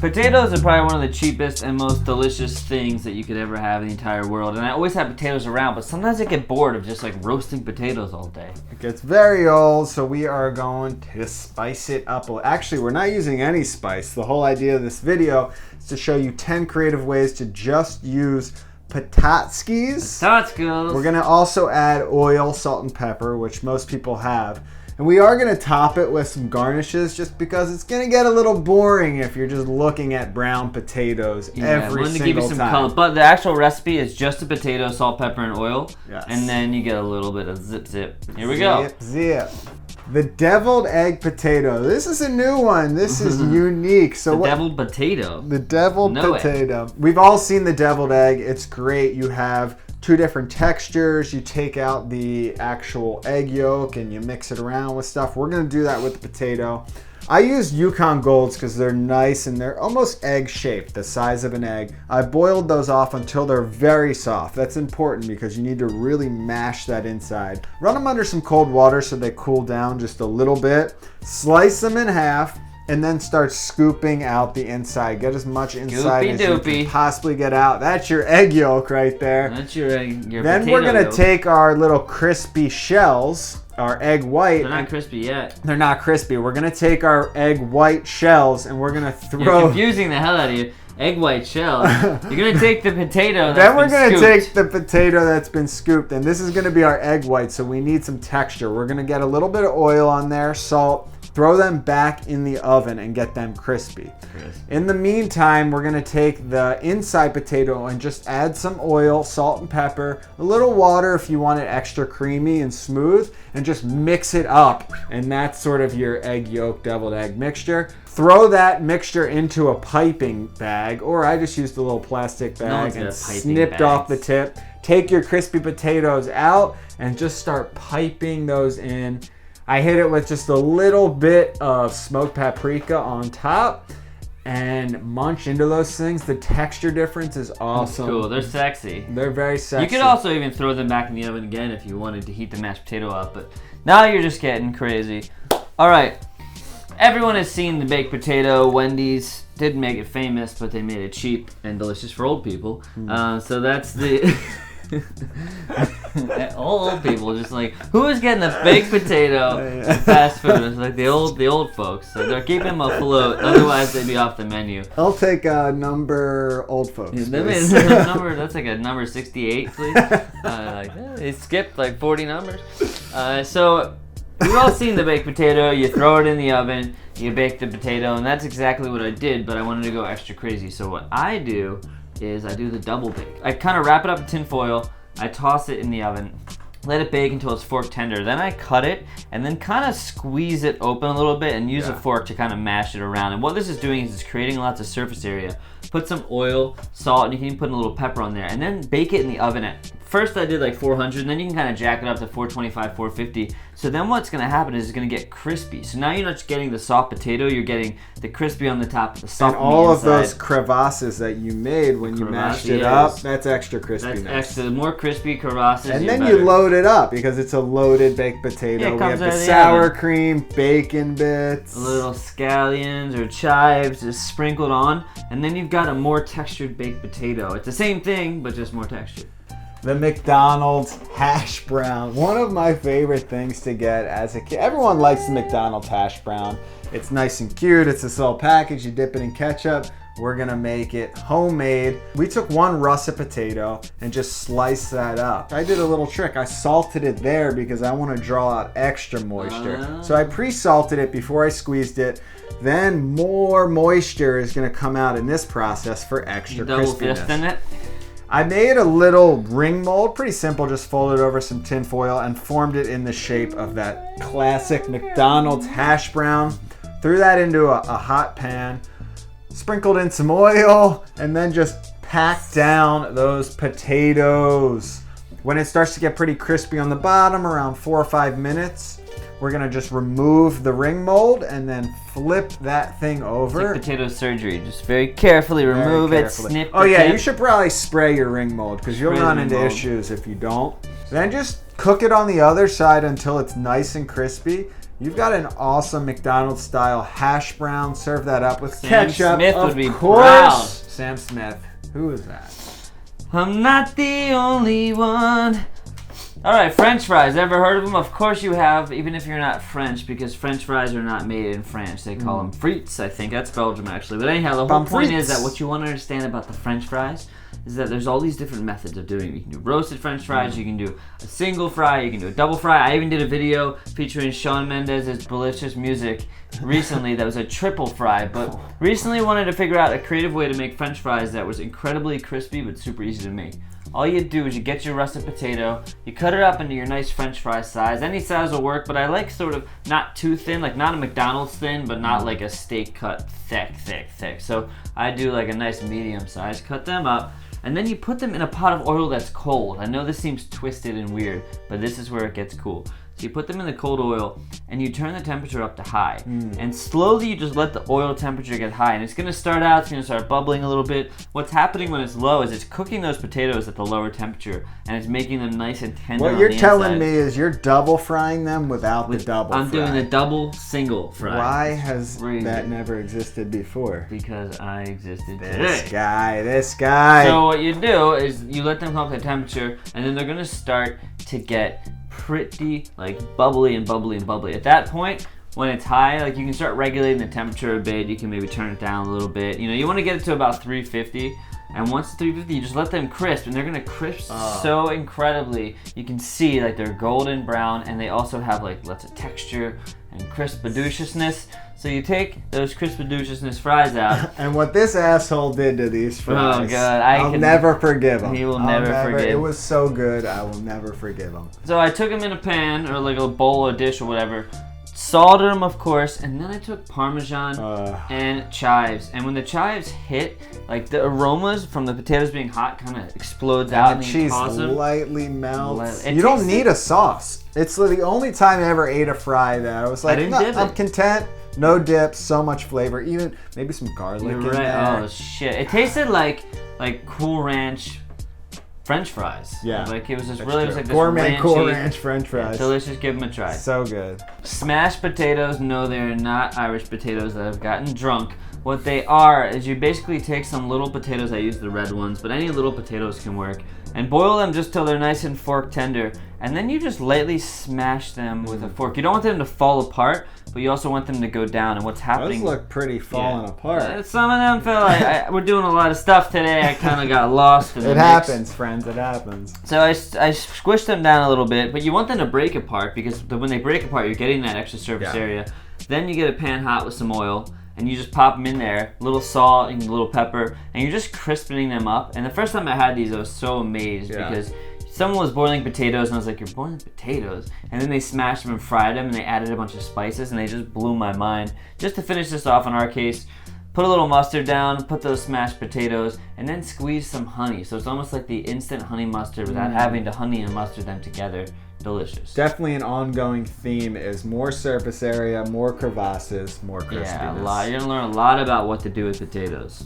Potatoes are probably one of the cheapest and most delicious things that you could ever have in the entire world. And I always have potatoes around, but sometimes I get bored of just like roasting potatoes all day. It gets very old, so we are going to spice it up. Actually, we're not using any spice. The whole idea of this video is to show you 10 creative ways to just use patatskis. We're going to also add oil, salt, and pepper, which most people have. And we are going to top it with some garnishes just because it's going to get a little boring if you're just looking at brown potatoes every single give you some time. color. But the actual recipe is just a potato, salt, pepper, and oil. Yes. And then you get a little bit of zip. Here we go. Zip. The deviled egg potato. This is a new one. This is unique. So deviled potato. The deviled potato. We've all seen the deviled egg. It's great. You have two different textures. You take out the actual egg yolk and you mix it around with stuff. We're going to do that with the potato. I use Yukon Golds because they're nice and they're almost egg shaped, the size of an egg. I boiled those off until they're very soft. That's important because you need to really mash that inside. Run them under some cold water so they cool down just a little bit. Slice them in half and then start scooping out the inside. Get as much inside as you can possibly get out. That's your egg yolk right there. That's your egg. Then we're going to take our little crispy shells, our egg white. They're not crispy yet. They're not crispy. We're going to take our egg white shells and we're going to throw... You're confusing the hell out of you. Egg white shells. You're going to take the potato Then we're going to take the potato that's been scooped, and this is going to be our egg white, so we need some texture. We're going to get a little bit of oil on there, salt, throw them back in the oven and get them crispy. In the meantime, we're going to take the inside potato and just add some oil, salt and pepper, a little water if you want it extra creamy and smooth, and just mix it up. And that's sort of your egg yolk deviled egg mixture. Throw that mixture into a piping bag, or I just used a little plastic bag and snipped off the tip. Take your crispy potatoes out and just start piping those in. I hit it with just a little bit of smoked paprika on top and munch into those things. The texture difference is awesome. That's cool. They're sexy. They're very sexy. You could also even throw them back in the oven again if you wanted to heat the mashed potato up, but now you're just getting crazy. All right. Everyone has seen the baked potato. Wendy's didn't make it famous, but they made it cheap and delicious for old people. So that's the... old people just like, who is getting a baked potato in fast food? It's like the old folks. So they're keeping them afloat, otherwise they'd be off the menu. I'll take a number old folks. That's like a number 68, please. They skipped like 40 numbers. So we've all seen the baked potato. You throw it in the oven, you bake the potato, and that's exactly what I did, but I wanted to go extra crazy. So what I do is I do the double bake. I kind of wrap it up in tin foil, I toss it in the oven, let it bake until it's fork tender. Then I cut it and then kind of squeeze it open a little bit and use a fork to kind of mash it around. And what this is doing is it's creating lots of surface area. Put some oil, salt, and you can even put a little pepper on there. And then bake it in the oven at, first I did like 400, and then you can kind of jack it up to 425, 450. So then what's going to happen is it's going to get crispy. So now you're not just getting the soft potato, you're getting the crispy on the top, the soft and all of those crevasses that you made when you mashed it up, that's extra crispiness. That's extra, the more crispy crevasses, and then you load it up because it's a loaded baked potato. We have the sour cream, bacon bits, little scallions or chives just sprinkled on, and then you've got a more textured baked potato. It's the same thing, but just more textured. The McDonald's hash brown. One of my favorite things to get as a kid. Everyone likes the McDonald's hash brown. It's nice and cute. It's a little package. You dip it in ketchup. We're gonna make it homemade. We took one russet potato and just sliced that up. I did a little trick. I salted it there because I want to draw out extra moisture. So I pre-salted it before I squeezed it. Then more moisture is gonna come out in this process for extra crispiness. I made a little ring mold, pretty simple, just folded over some tin foil and formed it in the shape of that classic McDonald's hash brown. Threw that into a hot pan, sprinkled in some oil, and then just packed down those potatoes. When it starts to get pretty crispy on the bottom, around 4 or 5 minutes, we're gonna just remove the ring mold and then flip that thing over. It's like potato surgery. Just very carefully remove it, snip the tip. You should probably spray your ring mold because you'll run into issues if you don't. Then just cook it on the other side until it's nice and crispy. You've got an awesome McDonald's style hash brown. Serve that up with Sam ketchup. Smith of would be course. proud. Sam Smith. Who is that? I'm not the only one. All right, French fries. Ever heard of them? Of course you have, even if you're not French, because French fries are not made in France. They call them frites, I think. That's Belgium, actually. But anyhow, the whole point is that what you want to understand about the French fries is that there's all these different methods of doing it. You can do roasted French fries, you can do a single fry, you can do a double fry. I even did a video featuring Shawn Mendes's delicious music recently that was a triple fry, but recently wanted to figure out a creative way to make French fries that was incredibly crispy but super easy to make. All you do is you get your russet potato, you cut it up into your nice French fry size. Any size will work, but I like sort of not too thin, like not a McDonald's thin, but not like a steak cut thick. So I do like a nice medium size, cut them up, and then you put them in a pot of oil that's cold. I know this seems twisted and weird, but this is where it gets cool. So you put them in the cold oil and you turn the temperature up to high. And slowly you just let the oil temperature get high. And it's gonna start out, it's gonna start bubbling a little bit. What's happening when it's low is it's cooking those potatoes at the lower temperature and it's making them nice and tender on the inside. What you're telling me is you're double frying them without the double fry. I'm doing the double single fry. Why has that never existed before? Because I existed This today. This guy. So what you do is you let them come up to temperature and then they're gonna start to get pretty like bubbly. At that point, when it's high, like you can start regulating the temperature a bit. You can maybe turn it down a little bit. You know, you want to get it to about 350. And once it's 350, you just let them crisp, and they're gonna crisp so incredibly. You can see like they're golden brown, and they also have like lots of texture and deliciousness. So you take those deliciousness fries out. And what this asshole did to these fries, oh god, I'll never forgive him. He will never forgive. It was so good, I will never forgive him. So I took them in a pan or like a bowl or dish or whatever. Salted them, of course, and then I took Parmesan and chives. And when the chives hit, like the aromas from the potatoes being hot kind of explodes out. And the cheese lightly melts. It you don't need a sauce. It's the only time I ever ate a fry that I was like, I'm content. No dip, so much flavor. Even maybe some garlic in there. Oh shit! It tasted like Cool Ranch French fries. Yeah, like it was just really, it was like this gourmet ranchy, Cool Ranch French fries. Yeah, delicious. Give them a try. So good. Smashed potatoes. No, they're not Irish potatoes that have gotten drunk. What they are is you basically take some little potatoes. I use the red ones, but any little potatoes can work. And boil them just till they're nice and fork tender. And then you just lightly smash them with a fork. You don't want them to fall apart, but you also want them to go down. And what's happening? Those look pretty falling apart. Some of them feel like we're doing a lot of stuff today. I kind of got lost in the mix. Happens, friends. It happens. So I squished them down a little bit, but you want them to break apart because when they break apart, you're getting that extra surface area. Then you get a pan hot with some oil. And you just pop them in there, a little salt and a little pepper, and you're just crispening them up. And the first time I had these, I was so amazed because someone was boiling potatoes, and I was like, "You're boiling potatoes?" And then they smashed them and fried them, and they added a bunch of spices, and they just blew my mind. Just to finish this off, in our case, put a little mustard down, put those smashed potatoes, and then squeeze some honey. So it's almost like the instant honey mustard without having to honey and mustard them together. Delicious. Definitely an ongoing theme is more surface area, more crevasses, more crispiness. Yeah, a lot. You're gonna learn a lot about what to do with potatoes.